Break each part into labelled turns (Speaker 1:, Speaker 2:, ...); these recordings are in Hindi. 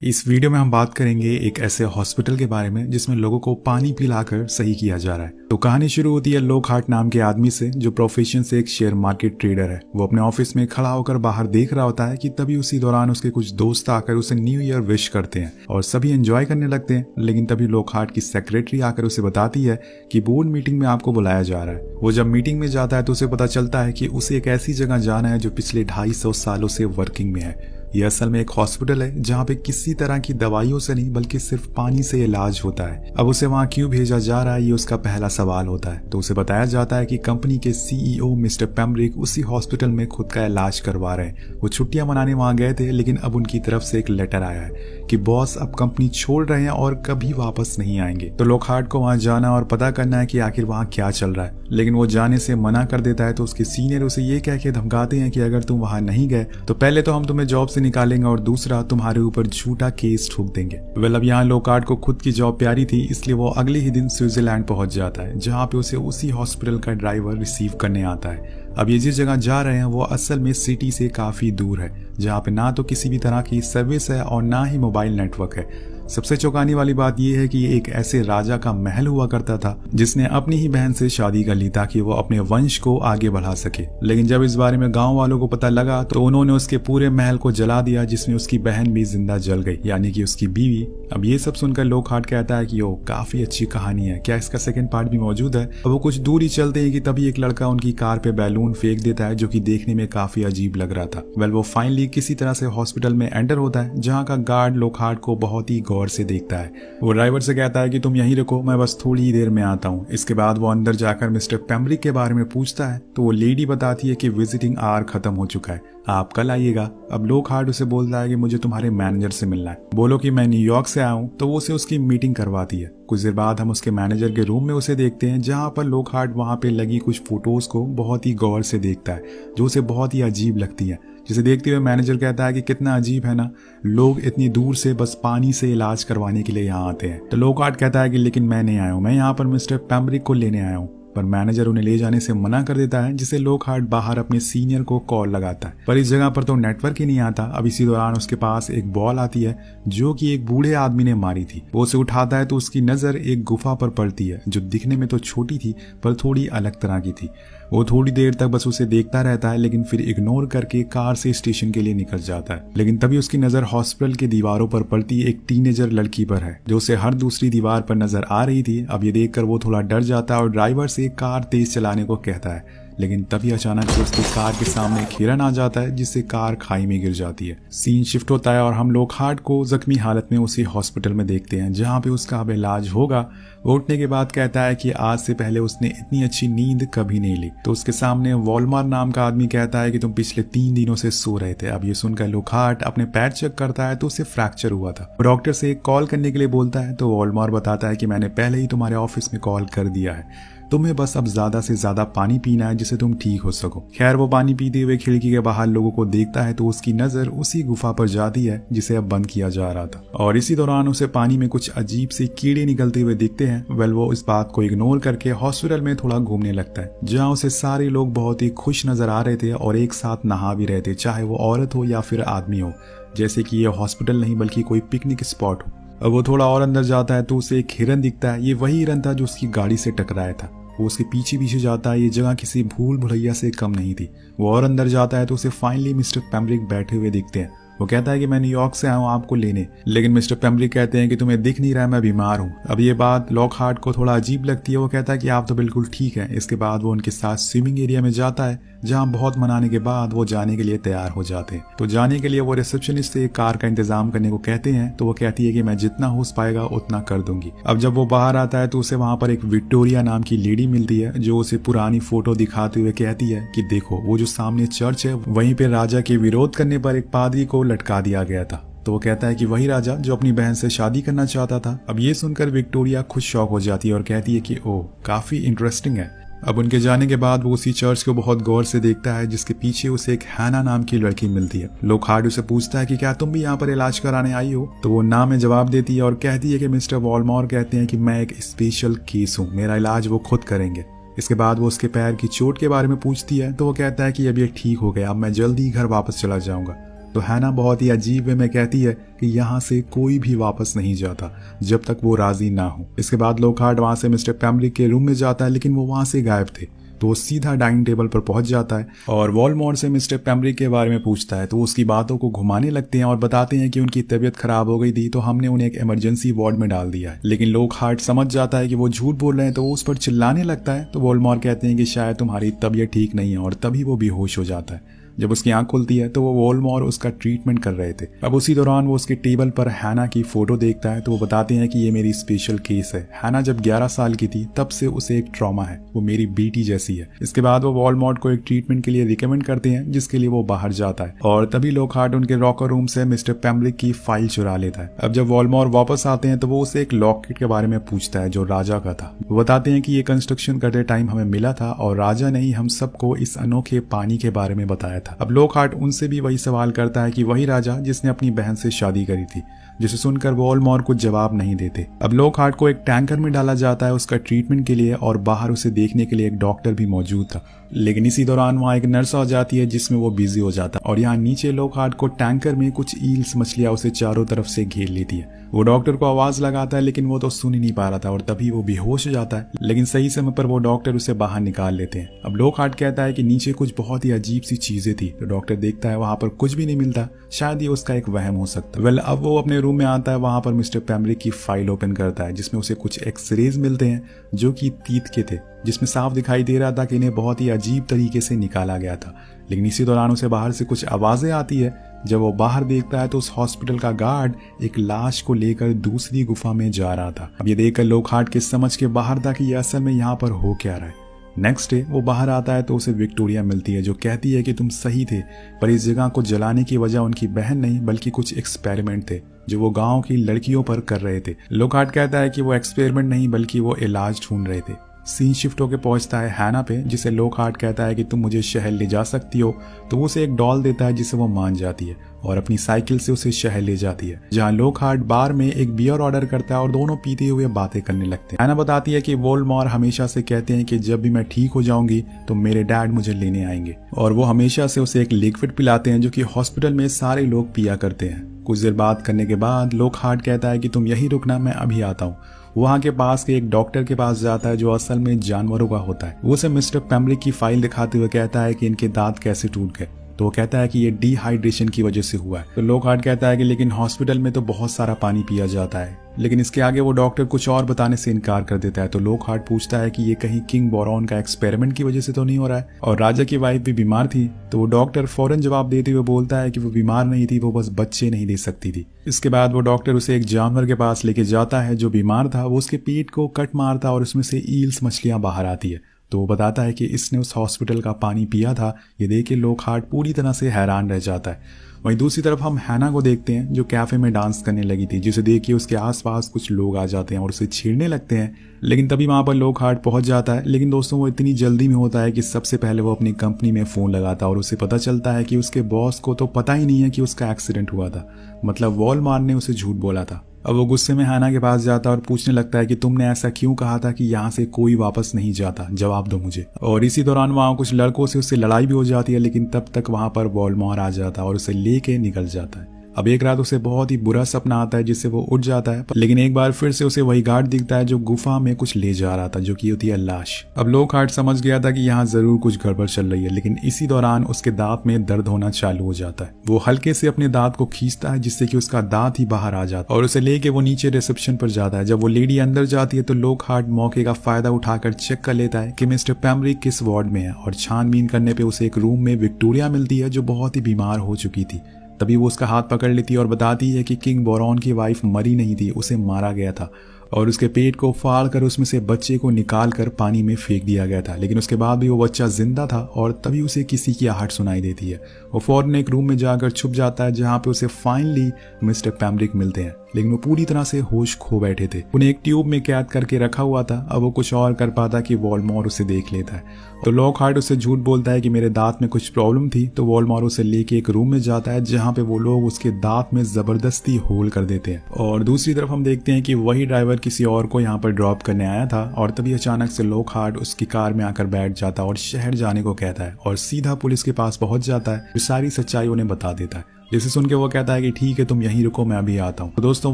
Speaker 1: इस वीडियो में हम बात करेंगे एक ऐसे हॉस्पिटल के बारे में जिसमें लोगों को पानी पिलाकर सही किया जा रहा है। तो कहानी शुरू होती है लोकहार्ट नाम के आदमी से, जो प्रोफेशन से एक शेयर मार्केट ट्रेडर है। वो अपने ऑफिस में खड़ा होकर बाहर देख रहा होता है कि तभी उसी दौरान उसके कुछ दोस्त आकर उसे न्यू ईयर विश करते हैं और सभी एंजॉय करने लगते हैं। लेकिन तभी लोकहार्ट की सेक्रेटरी आकर उसे बताती है कि बोर्ड मीटिंग में आपको बुलाया जा रहा है। वो जब मीटिंग में जाता है तो उसे पता चलता है कि उसे एक ऐसी जगह जाना है जो पिछले 250 सालों से वर्किंग में है। यह असल में एक हॉस्पिटल है जहाँ पे किसी तरह की दवाइयों से नहीं बल्कि सिर्फ पानी से इलाज होता है। अब उसे वहाँ क्यों भेजा जा रहा है, ये उसका पहला सवाल होता है। तो उसे बताया जाता है कि कंपनी के सीईओ मिस्टर पेम्ब्रिक उसी हॉस्पिटल में खुद का इलाज करवा रहे हैं। वो छुट्टियां मनाने वहाँ गए थे, लेकिन अब उनकी तरफ से एक लेटर आया है कि बॉस अब कंपनी छोड़ रहे हैं और कभी वापस नहीं आएंगे। तो लोकहार्ट को वहाँ जाना और पता करना है कि आखिर वहाँ क्या चल रहा है, लेकिन वो जाने से मना कर देता है। तो उसके सीनियर उसे ये कह के धमकाते हैं कि अगर तुम वहाँ नहीं गए तो पहले तो हम तुम्हें जॉब से निकालेंगे और दूसरा तुम्हारे ऊपर झूठा केस ठोक देंगे। अब यहाँ लोकहार्ट को खुद की जॉब प्यारी थी, इसलिए वो अगले ही दिन स्विट्जरलैंड पहुंच जाता है, जहाँ पे उसे उसी हॉस्पिटल का ड्राइवर रिसीव करने आता है। अब ये जिस जगह जा रहे हैं वो असल में सिटी से काफी दूर है, जहाँ पे ना तो किसी भी तरह की सर्विस है और ना ही मोबाइल नेटवर्क है। सबसे चौंकाने वाली बात यह है कि ये एक ऐसे राजा का महल हुआ करता था जिसने अपनी ही बहन से शादी कर ली ताकि वो अपने वंश को आगे बढ़ा सके। लेकिन जब इस बारे में गांव वालों को पता लगा तो उन्होंने उसके पूरे महल को जला दिया, जिसमें उसकी बहन भी जिंदा जल गई, यानी कि उसकी बीवी। अब ये सब सुनकर लोकहार्ट कहता है कि ओ काफी अच्छी कहानी है, क्या इसका सेकंड पार्ट भी मौजूद है। अब वो कुछ दूर ही चलते हैं कि तभी एक लड़का उनकी कार पे बैलून फेंक देता है, जो कि देखने में काफी अजीब लग रहा था। वो फाइनली किसी तरह से हॉस्पिटल में एंटर होता है, जहाँ का गार्ड लोकहार्ट को बहुत ही गौर से देखता है। वो ड्राइवर से कहता है कि तुम यहीं रुको, मैं बस थोड़ी ही देर में आता हूँ। इसके बाद वो अंदर जाकर मिस्टर पेम्ब्रिक के बारे में पूछता है, तो वो लेडी बताती है कि विजिटिंग आवर खत्म हो चुका है, आप कल आइएगा। अब लोकहार्ट उसे बोलता है कि मुझे तुम्हारे मैनेजर से मिलना है, बोलो कि मैं न्यूयॉर्क से आया हूँ। तो वो उसे उसकी मीटिंग करवाती है। कुछ देर बाद हम उसके मैनेजर के रूम में उसे देखते हैं, जहाँ पर लोकहार्ट वहाँ पे लगी कुछ फोटोज को बहुत ही गौर से देखता है, जो उसे बहुत ही अजीब लगती है। जिसे देखते हुए मैनेजर कहता है कि कितना अजीब है ना, लोग इतनी दूर से बस पानी से इलाज करवाने के लिए यहाँ आते हैं। तो लोकहार्ट कहता है कि लेकिन मैं नहीं आया हूँ, मैं यहाँ पर मिस्टर पेम्ब्रिक को लेने आया हूँ। पर मैनेजर उन्हें ले जाने से मना कर देता है, जिसे लोकहार्ट बाहर अपने सीनियर को कॉल लगाता है, पर इस जगह पर तो नेटवर्क ही नहीं आता। अब इसी दौरान उसके पास एक बॉल आती है जो कि एक बूढ़े आदमी ने मारी थी। वो उसे उठाता है तो उसकी नजर एक गुफा पर पड़ती है, जो दिखने में तो छोटी थी पर थोड़ी अलग तरह की थी। वो थोड़ी देर तक बस उसे देखता रहता है, लेकिन फिर इग्नोर करके कार से स्टेशन के लिए निकल जाता है। लेकिन तभी उसकी नजर हॉस्पिटल की दीवारों पर पड़ती एक टीनेजर लड़की पर है, जो उसे हर दूसरी दीवार पर नजर आ रही थी। अब ये देखकर वो थोड़ा डर जाता है और ड्राइवर से कार तेज चलाने को कहता है, लेकिन तभी अचानक से उसकी कार के सामने एक हिरन आ जाता है, जिससे कार खाई में गिर जाती है। सीन शिफ्ट होता है और हम लोकहार्ट को जख्मी हालत में उसी हॉस्पिटल में देखते हैं, जहाँ पे उसका अब इलाज होगा। वो उठने के बाद कहता है कि आज से पहले उसने इतनी अच्छी नींद कभी नहीं ली। तो उसके सामने वॉलमार नाम का आदमी कहता है कि तुम पिछले 3 दिनों से सो रहे थे। अब ये सुनकर लोकहार्ट अपने पैर चेक करता है तो उसे फ्रैक्चर हुआ था। वो डॉक्टर से कॉल करने के लिए बोलता है, तो वॉलमार बताता है कि मैंने पहले ही तुम्हारे ऑफिस में कॉल कर दिया है, तुम्हें बस अब ज्यादा से ज्यादा पानी पीना है जिससे तुम ठीक हो सको। खैर वो पानी पीते हुए खिड़की के बाहर लोगों को देखता है तो उसकी नजर उसी गुफा पर जाती है जिसे अब बंद किया जा रहा था, और इसी दौरान उसे पानी में कुछ अजीब से कीड़े निकलते हुए दिखते हैं। वो इस बात को इग्नोर करके हॉस्पिटल में थोड़ा घूमने लगता है, जहाँ उसे सारे लोग बहुत ही खुश नजर आ रहे थे और एक साथ नहा भी रहे थे, चाहे वो औरत हो या फिर आदमी हो, जैसे कि ये हॉस्पिटल नहीं बल्कि कोई पिकनिक स्पॉट हो। अब वो थोड़ा और अंदर जाता है तो उसे एक हिरन दिखता है। ये वही हिरन था जो उसकी गाड़ी से टकराया था। वो उसके पीछे पीछे जाता है। ये जगह किसी भूल भुलैया से कम नहीं थी। वो और अंदर जाता है तो उसे फाइनली मिस्टर पेम्ब्रिक बैठे हुए दिखते हैं। वो कहता है कि मैं न्यूयॉर्क से आया हूँ आपको लेने, लेकिन मिस्टर पेम्ब्रिक कहते हैं कि तुम्हें दिख नहीं रहा है, मैं बीमार हूँ। अब ये बात लोकहार्ट को थोड़ा अजीब लगती है। वो कहता है कि आप तो बिल्कुल ठीक है। इसके बाद वो उनके साथ स्विमिंग एरिया में जाता है, जहाँ बहुत मनाने के बाद वो जाने के लिए तैयार हो जाते हैं। तो जाने के लिए वो रिसेप्शनिस्ट से कार का इंतजाम करने को कहते हैं, तो वो कहती है कि मैं जितना हो पाएगा उतना कर दूंगी। अब जब वो बाहर आता है तो उसे वहां पर एक विक्टोरिया नाम की लेडी मिलती है, जो उसे पुरानी फोटो दिखाते हुए कहती है कि देखो वो जो सामने चर्च है, वहीं पे राजा के विरोध करने पर एक पादरी को लटका दिया गया था। तो वो कहता है कि वही राजा जो अपनी बहन से शादी करना चाहता था। अब ये सुनकर विक्टोरिया खुद शॉक हो जाती है और कहती है कि ओह काफी इंटरेस्टिंग है। अब उनके जाने के बाद वो उसी चर्च को बहुत गौर से देखता है, जिसके पीछे उसे एक हैना नाम की लड़की मिलती है। लोकहार्ट उसे पूछता है कि क्या तुम भी यहाँ पर इलाज कराने आई हो? तो वो ना में जवाब देती है और कहती है कि मिस्टर वॉलमॉर कहते हैं कि मैं एक स्पेशल केस हूँ, मेरा इलाज वो खुद करेंगे। इसके बाद वो उसके पैर की चोट के बारे में पूछती है, तो वो कहता है कि अब ये ठीक हो गया, अब मैं जल्दी ही घर वापस चला जाऊंगा। तो हैना बहुत ही अजीब वे में कहती है कि यहाँ से कोई भी वापस नहीं जाता जब तक वो राजी ना हो। इसके बाद लॉकहार्ट वहां से मिस्टर पेम्ब्रिक के रूम में जाता है, लेकिन वो वहां से गायब थे। तो वो सीधा डाइनिंग टेबल पर पहुंच जाता है और वॉलमॉर्ट से मिस्टर पेम्ब्रिक के बारे में पूछता है। तो वो उसकी बातों को घुमाने लगते हैं और बताते हैं कि उनकी तबीयत खराब हो गई थी, तो हमने उन्हें एक इमरजेंसी वार्ड में डाल दिया है। लेकिन लॉकहार्ट समझ जाता है कि वो झूठ बोल रहे हैं, तो वो उस पर चिल्लाने लगता है। तो वॉलमॉर्ट कहते हैं कि शायद तुम्हारी तबीयत ठीक नहीं है, और तभी वो बेहोश हो जाता है। जब उसकी आंख खुलती है तो वो वॉलमॉर उसका ट्रीटमेंट कर रहे थे। अब उसी दौरान वो उसके टेबल पर हैना की फोटो देखता है। तो वो बताते हैं कि ये मेरी स्पेशल केस है। हैना जब 11 साल की थी तब से उसे एक ट्रॉमा है, वो मेरी बेटी जैसी है। इसके बाद वो वॉलमॉर्ट को एक ट्रीटमेंट के लिए रिकमेंड करते हैं, जिसके लिए वो बाहर जाता है। और तभी लॉकहार्ट उनके लॉकर रूम से मिस्टर पेम्ब्रिक की फाइल चुरा लेता है। अब जब वॉलमॉर वापस आते हैं तो वो उसे एक लॉकेट के बारे में पूछता है जो राजा का था। वो बताते हैं कि ये कंस्ट्रक्शन करते टाइम हमें मिला था और राजा ने ही हम सबको इस अनोखे पानी के बारे में बताया था। अब लॉकहार्ट उनसे भी वही सवाल करता है कि वही राजा जिसने अपनी बहन से शादी करी थी, जिसे सुनकर वॉलमॉर कुछ जवाब नहीं देते। अब लॉकहार्ट को एक टैंकर में डाला जाता है उसका ट्रीटमेंट के लिए, और बाहर उसे देखने के लिए एक डॉक्टर भी मौजूद था। लेकिन इसी दौरान वहाँ एक नर्स आ जाती है जिसमें वो बिजी हो जाता है, और यहाँ नीचे लॉकहार्ट को टैंकर में कुछ ईल्स मछलियां उसे चारों तरफ से घेर लेती है। वो डॉक्टर को आवाज लगाता है, लेकिन वो तो सुन ही नहीं पा रहा था, और तभी वो बेहोश हो जाता है। लेकिन सही समय पर वो डॉक्टर उसे बाहर निकाल लेते हैं। अब लॉकहार्ट कहता है कि नीचे कुछ बहुत ही अजीब सी चीजें थी। तो डॉक्टर देखता है वहां पर कुछ भी नहीं मिलता, शायद ये उसका एक वहम हो सकता है। अब वो अपने रूम में आता है, वहां पर मिस्टर पेम्ब्रिक की फाइल ओपन करता है, जिसमें उसे कुछ एक्सरेज मिलते हैं जो कि तीत के थे, जिसमें साफ दिखाई दे रहा था कि इन्हें बहुत ही अजीब तरीके से निकाला गया था। लेकिन इसी दौरान उसे बाहर से कुछ आवाजें आती है। जब वो बाहर देखता है तो उस हॉस्पिटल का गार्ड एक लाश को लेकर दूसरी गुफा में जा रहा था। अब ये देखकर लॉकहार्ट के समझ के बाहर था कि ये असल में यहाँ पर हो क्या रहा है। नेक्स्ट डे वो बाहर आता है तो उसे विक्टोरिया मिलती है, जो कहती है कि तुम सही थे, पर इस जगह को जलाने की वजह उनकी बहन नहीं बल्कि कुछ एक्सपेरिमेंट थे जो वो गांव की लड़कियों पर कर रहे थे। लॉकहार्ट कहता है कि वो एक्सपेरिमेंट नहीं बल्कि वो इलाज ढूंढ रहे थे। सीन शिफ्ट होकर पहुंचता है हैना पे, जिसे लॉकहार्ट कहता है कि तुम मुझे शहर ले जा सकती हो। तो वो उसे एक डॉल देता है जिसे वो मान जाती है और अपनी साइकिल से उसे शहर ले जाती है, जहां लॉकहार्ट बार में एक बियर ऑर्डर करता है और दोनों पीते हुए बातें करने लगते हैं। हैना बताती है कि वॉलमॉर हमेशा से कहते हैं कि जब भी मैं ठीक हो जाऊंगी तो मेरे डैड मुझे लेने आएंगे, और वो हमेशा से उसे एक लिक्विड पिलाते हैं जो कि हॉस्पिटल में सारे लोग पिया करते हैं। कुछ देर बात करने के बाद लॉकहार्ट कहता है कि तुम यही रुकना, मैं अभी आता हूँ। वहां के पास के एक डॉक्टर के पास जाता है जो असल में जानवरों का होता है। वो उसे मिस्टर पेम्ब्रिक की फाइल दिखाते हुए कहता है कि इनके दांत कैसे टूट गए। तो वो कहता है कि ये डिहाइड्रेशन की वजह से हुआ है। तो लॉकहार्ट कहता है कि लेकिन हॉस्पिटल में तो बहुत सारा पानी पिया जाता है। लेकिन इसके आगे वो डॉक्टर कुछ और बताने से इनकार कर देता है। तो लॉकहार्ट पूछता है कि ये कहीं किंग बोरॉन का एक्सपेरिमेंट की वजह से तो नहीं हो रहा है, और राजा की वाइफ भी बीमार थी। तो वो डॉक्टर फौरन जवाब देते हुए बोलता है कि वो बीमार नहीं थी, वो बस बच्चे नहीं दे सकती थी। इसके बाद वो डॉक्टर उसे एक जानवर के पास लेके जाता है जो बीमार था। वो उसके पेट को कट मारता और उसमें से ईल्स मछलियां बाहर आती है। तो वो बताता है कि इसने उस हॉस्पिटल का पानी पिया था। ये देख के लॉकहार्ट पूरी तरह से हैरान रह जाता है। वहीं दूसरी तरफ हम हैना को देखते हैं जो कैफे में डांस करने लगी थी, जिसे देख के उसके आसपास कुछ लोग आ जाते हैं और उसे छेड़ने लगते हैं। लेकिन तभी वहां पर लॉकहार्ट पहुंच जाता है। लेकिन दोस्तों वो इतनी जल्दी में होता है कि सबसे पहले वो अपनी कंपनी में फोन लगाता है और उसे पता चलता है कि उसके बॉस को तो पता ही नहीं है कि उसका एक्सीडेंट हुआ था, मतलब वॉलमार्ट ने उसे झूठ बोला था। अब वो गुस्से में हैना के पास जाता है और पूछने लगता है कि तुमने ऐसा क्यों कहा था कि यहाँ से कोई वापस नहीं जाता, जवाब दो मुझे। और इसी दौरान वहाँ कुछ लड़कों से उससे लड़ाई भी हो जाती है, लेकिन तब तक वहाँ पर वॉलमॉर आ जाता है और उसे लेके निकल जाता है। अब एक रात उसे बहुत ही बुरा सपना आता है जिससे वो उठ जाता है, लेकिन एक बार फिर से उसे वही गार्ड दिखता है जो गुफा में कुछ ले जा रहा था, जो कि होती है लाश। अब लॉकहार्ट समझ गया था कि यहाँ जरूर कुछ गड़बड़ चल रही है, लेकिन इसी दौरान उसके दांत में दर्द होना चालू हो जाता है। वो हल्के से अपने दांत को खींचता है जिससे कि उसका दांत ही बाहर आ जाता है, और उसे लेके वो नीचे रिसेप्शन पर जाता है। जब वो लेडी अंदर जाती है तो लॉकहार्ट मौके का फायदा उठाकर चेक कर लेता है कि मिस्टर पेम्ब्रिक किस वार्ड में है, और छानबीन करने पे उसे एक रूम में विक्टोरिया मिलती है जो बहुत ही बीमार हो चुकी थी। तभी वो उसका हाथ पकड़ लेती है और बताती है कि किंग बोरॉन की वाइफ मरी नहीं थी, उसे मारा गया था, और उसके पेट को फाड़ कर उसमें से बच्चे को निकाल कर पानी में फेंक दिया गया था। लेकिन उसके बाद भी वो बच्चा जिंदा था, और तभी उसे किसी की आहट सुनाई देती है। वो फौरन एक रूम में जाकर छुप जाता है जहाँ पे उसे फाइनली मिस्टर पेम्ब्रिक मिलते हैं, लेकिन वो पूरी तरह से होश खो बैठे थे। उन्हें एक ट्यूब में कैद करके रखा हुआ था। अब वो कुछ और कर पाता कि वॉलमॉर उसे देख लेता है। तो लॉकहार्ट उसे झूठ बोलता है कि मेरे दांत में कुछ प्रॉब्लम थी। तो वॉलमॉर उसे लेके एक रूम में जाता है जहाँ पे वो लोग उसके दांत में जबरदस्ती होल कर देते हैं। और दूसरी तरफ हम देखते हैं कि वही ड्राइवर किसी और को यहाँ पर ड्रॉप करने आया था, और तभी अचानक से लॉकहार्ट उसकी कार में आकर बैठ जाता है और शहर जाने को कहता है, और सीधा पुलिस के पास पहुंच जाता है, सारी सच्चाई उन्हें बता देता है। जिसे सुन के वो कहता है कि ठीक है तुम यहीं रुको, मैं अभी आता हूँ। तो दोस्तों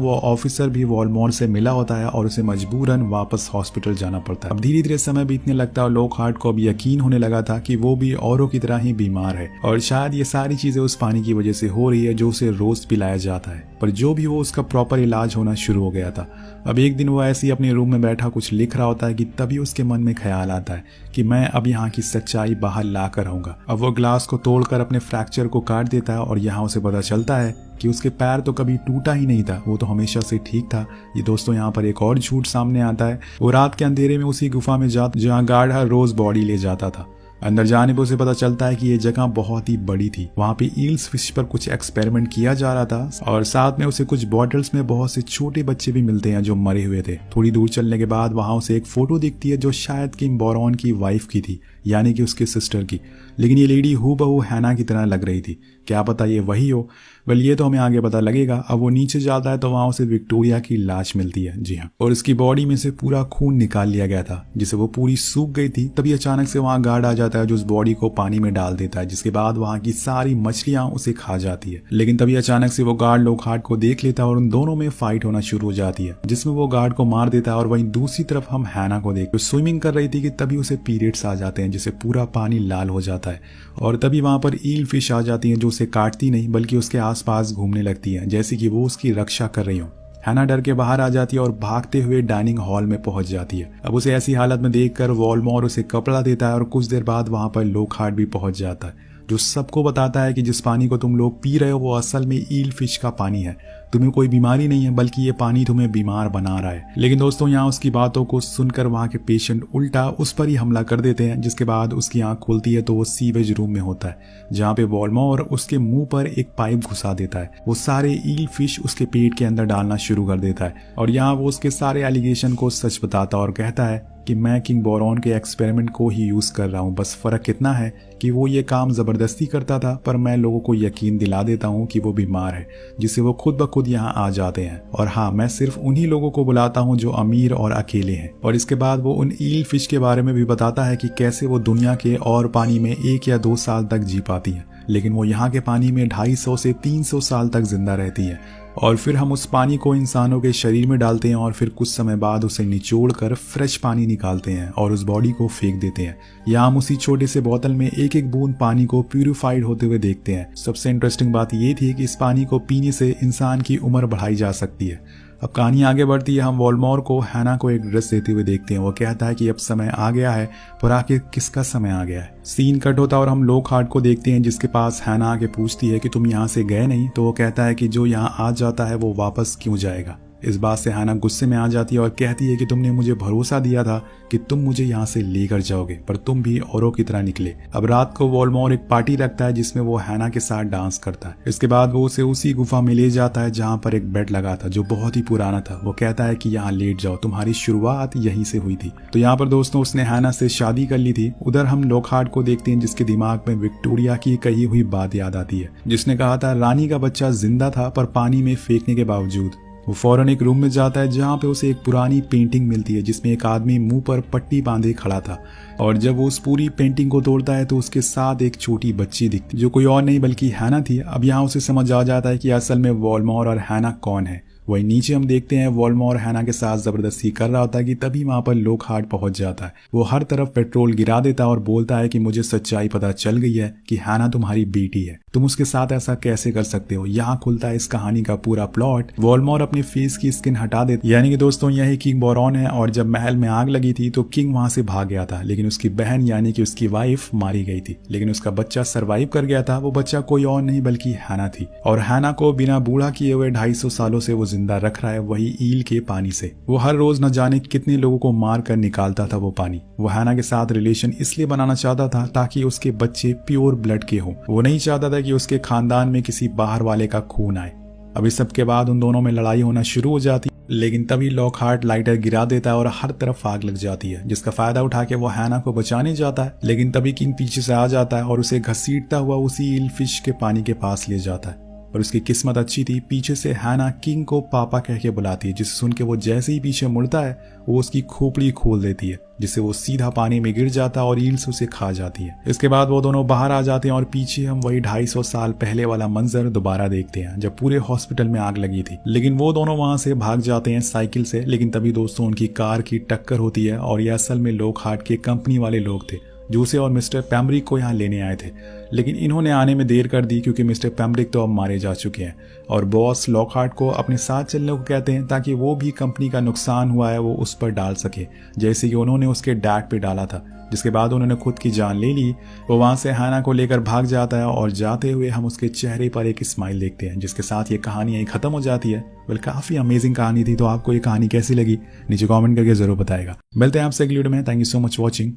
Speaker 1: वो ऑफिसर भी वॉलमॉर से मिला होता है और उसे मजबूरन वापस हॉस्पिटल जाना पड़ता है। अब धीरे धीरे समय बीतने लगता है और लॉकहार्ट को अब यकीन होने लगा था कि वो भी औरों की तरह ही बीमार है और शायद ये सारी चीजें उस पानी की वजह से हो रही है जो उसे रोज पिलाया जाता है। पर जो भी हो उसका प्रॉपर इलाज होना शुरू हो गया था। अब एक दिन वो ऐसे ही अपने रूम में बैठा कुछ लिख रहा होता है कि तभी उसके मन में ख्याल आता है कि मैं अब यहाँ की सच्चाई बाहर ला कर आऊंगा। अब वो ग्लास को तोड़कर अपने फ्रैक्चर को काट देता है और यहाँ उसे पता चलता है कि उसके पैर तो कभी टूटा ही नहीं था, वो तो हमेशा से ठीक था। ये दोस्तों यहाँ पर एक और झूठ सामने आता है। वो रात के अंधेरे में उसी गुफा में जाता जहाँ गार्ड हर रोज बॉडी ले जाता था। अंदर जाने पर उसे पता चलता है कि ये जगह बहुत ही बड़ी थी। वहाँ पे ईल्स फिश पर कुछ एक्सपेरिमेंट किया जा रहा था और साथ में उसे कुछ बॉटल्स में बहुत से छोटे बच्चे भी मिलते हैं जो मरे हुए थे। थोड़ी दूर चलने के बाद वहाँ उसे एक फोटो दिखती है जो शायद किंग बोरॉन की वाइफ की थी, यानी कि उसके सिस्टर की। लेकिन ये लेडी हूबहू हैना की तरह लग रही थी। क्या पता ये वही हो, वेल ये तो हमें आगे पता लगेगा। अब वो नीचे जाता है तो वहाँ उसे विक्टोरिया की लाश मिलती है, जी हाँ, और उसकी बॉडी में से पूरा खून निकाल लिया गया था जिसे वो पूरी सूख गई थी। तभी अचानक से वहाँ गार्ड आ जाता है जो उस बॉडी को पानी में डाल देता है, जिसके बाद वहाँ की सारी मछलियां उसे खा जाती है। लेकिन तभी अचानक से वो गार्ड लॉकहार्ट को देख लेता है और उन दोनों में फाइट होना शुरू हो जाती है जिसमें वो गार्ड को मार देता है। और वहीं दूसरी तरफ हम हैना को देख स्विमिंग कर रही थी कि तभी उसे पीरियड्स आ जाते हैं जिससे पूरा पानी लाल हो जाता है और तभी वहां पर ईल फिश आ जाती हैं जो उसे काटती नहीं बल्कि उसके आसपास घूमने लगती है जैसे कि वो उसकी रक्षा कर रही हो। हैना डर के बाहर आ जाती है और भागते हुए डाइनिंग हॉल में पहुंच जाती है। अब उसे ऐसी हालत में देखकर वॉलमॉर उसे कपड़ा देता है और कुछ देर बाद वहां पर लॉकहार्ट भी पहुंच जाता है जो सबको बताता है कि जिस पानी को तुम लोग पी रहे हो वो असल में ईल फिश का पानी है। तुम्हें कोई बीमारी नहीं है बल्कि ये पानी तुम्हें बीमार बना रहा है। लेकिन दोस्तों यहाँ उसकी बातों को सुनकर वहाँ के पेशेंट उल्टा उस पर ही हमला कर देते हैं, जिसके बाद उसकी आंख खुलती है तो वो सीवेज रूम में होता है जहाँ पे वॉलमॉर उसके मुंह पर एक पाइप घुसा देता है। वो सारे ईल फिश उसके पेट के अंदर डालना शुरू कर देता है और यहाँ वो उसके सारे एलिगेशन को सच बताता और कहता है कि मैं किंग बोरॉन के एक्सपेरिमेंट को ही यूज कर रहा हूँ, बस फर्क कितना है कि वो ये काम जबरदस्ती करता था पर मैं लोगों को यकीन दिला देता हूँ कि वो बीमार है, जिससे वो खुद ब खुद यहाँ आ जाते हैं। और हाँ, मैं सिर्फ उन्हीं लोगों को बुलाता हूँ जो अमीर और अकेले हैं। और इसके बाद वो उन ईल फिश के बारे में भी बताता है कि कैसे वो दुनिया के और पानी में 1 या 2 साल तक जी पाती है, लेकिन वो यहाँ के पानी में 250 से 300 साल तक जिंदा रहती है। और फिर हम उस पानी को इंसानों के शरीर में डालते हैं और फिर कुछ समय बाद उसे निचोड़ कर फ्रेश पानी निकालते हैं और उस बॉडी को फेंक देते हैं। या हम उसी छोटे से बोतल में एक एक बूंद पानी को प्यूरिफाइड होते हुए देखते हैं। सबसे इंटरेस्टिंग बात ये थी कि इस पानी को पीने से इंसान की उम्र बढ़ाई जा सकती है। अब कहानी आगे बढ़ती है। हम वॉलमॉर को हैना को एक ड्रेस देते हुए देखते हैं। वो कहता है कि अब समय आ गया है, पर आखिर किसका समय आ गया है। सीन कट होता और हम लॉकहार्ट को देखते हैं जिसके पास हैना आके पूछती है कि तुम यहाँ से गए नहीं, तो वो कहता है कि जो यहाँ आ जाता है वो वापस क्यों जाएगा। इस बात से हैना गुस्से में आ जाती है और कहती है कि तुमने मुझे भरोसा दिया था कि तुम मुझे यहाँ से लेकर जाओगे, पर तुम भी औरों की तरह निकले। अब रात को वॉलमॉर एक पार्टी रखता है जिसमें वो हैना के साथ डांस करता है। इसके बाद वो उसे उसी गुफा में ले जाता है जहाँ पर एक बेड लगा था जो बहुत ही पुराना था। वो कहता है कि यहाँ लेट जाओ, तुम्हारी शुरुआत यहीं से हुई थी। तो यहाँ पर दोस्तों उसने हैना से शादी कर ली थी। उधर हम लॉकहार्ट को देखते हैं जिसके दिमाग में विक्टोरिया की कही हुई बात याद आती है जिसने कहा था रानी का बच्चा जिंदा था पर पानी में फेंकने के बावजूद। वो फौरन एक रूम में जाता है जहाँ पे उसे एक पुरानी पेंटिंग मिलती है जिसमें एक आदमी मुंह पर पट्टी बांधे खड़ा था। और जब वो उस पूरी पेंटिंग को तोड़ता है तो उसके साथ एक छोटी बच्ची दिखती जो कोई और नहीं बल्कि हैना थी। अब यहाँ उसे समझ आ जाता है कि असल में वॉलमॉर और हैना कौन है। वही नीचे हम देखते हैं वॉलमॉर हैना के साथ जबरदस्ती कर रहा होता है कि तभी वहां पर लॉकहार्ट पहुंच जाता है। वो हर तरफ पेट्रोल गिरा देता है और बोलता है कि मुझे सच्चाई पता चल गई है कि हैना तुम्हारी बेटी है, तुम उसके साथ ऐसा कैसे कर सकते हो। यहाँ खुलता है इस कहानी का पूरा प्लॉट। वॉलमॉर अपने फेस की स्किन हटा देता, यानी कि दोस्तों यही किंग बोरॉन है। और जब महल में आग लगी थी तो किंग वहां से भाग गया था, लेकिन उसकी बहन यानी कि उसकी वाइफ मारी गई थी। लेकिन उसका बच्चा सर्वाइव कर गया था। वो बच्चा कोई और नहीं बल्कि हैना थी। और हैना को बिना बूढ़ा किए हुए 250 सालों से वो जिंदा रख रहा है, वही ईल के पानी से। वो हर रोज न जाने कितने लोगों को मार कर निकालता था वो पानी। वो हैना के साथ रिलेशन इसलिए बनाना चाहता था ताकि उसके बच्चे प्योर ब्लड के हों। वो नहीं चाहता था कि उसके खानदान में किसी बाहर वाले का खून आए। अब इस सब के बाद उन दोनों में लड़ाई होना शुरू हो जाती, लेकिन तभी लॉकहार्ट लाइटर गिरा देता है और हर तरफ आग लग जाती है, जिसका फायदा उठा के वो हैना को बचाने जाता है। लेकिन तभी किंग पीछे से आ जाता है और उसे घसीटता हुआ उसी ईल फिश के पानी के पास ले जाता है। पर उसकी किस्मत अच्छी थी, पीछे से हैना किंग को पापा कह के बुलाती है, जिसे सुन के वो जैसे ही पीछे मुड़ता है वो उसकी खोपड़ी खोल देती है, जिससे वो सीधा पानी में गिर जाता है और ईल्स उसे खा जाती है। इसके बाद वो दोनों बाहर आ जाते हैं और पीछे हम वही 250 साल पहले वाला मंजर दोबारा देखते हैं, जब पूरे हॉस्पिटल में आग लगी थी। लेकिन वो दोनों वहां से भाग जाते हैं साइकिल से, लेकिन तभी दोस्तों उनकी कार की टक्कर होती है और ये असल में लॉकहार्ट के कंपनी वाले लोग थे जो उसे और मिस्टर पैम्ब्रिक को यहाँ लेने आए थे। लेकिन इन्होंने आने में देर कर दी क्योंकि मिस्टर पैम्ब्रिक तो अब मारे जा चुके हैं और बॉस लॉकहार्ट को अपने साथ चलने को कहते हैं ताकि वो भी कंपनी का नुकसान हुआ है वो उस पर डाल सके, जैसे कि उन्होंने उसके डैड पे डाला था। जिसके बाद उन्होंने खुद की जान ले ली। वो वहां से हैना को लेकर भाग जाता है और जाते हुए हम उसके चेहरे पर एक स्माइल देखते हैं, जिसके साथ ये कहानी यहीं खत्म हो जाती है। वेल, काफी अमेजिंग कहानी थी। तो आपको ये कहानी कैसी लगी नीचे कमेंट करके जरूर बताएगा। मिलते हैं आपसे अगली वीडियो में। Thank you so much watching.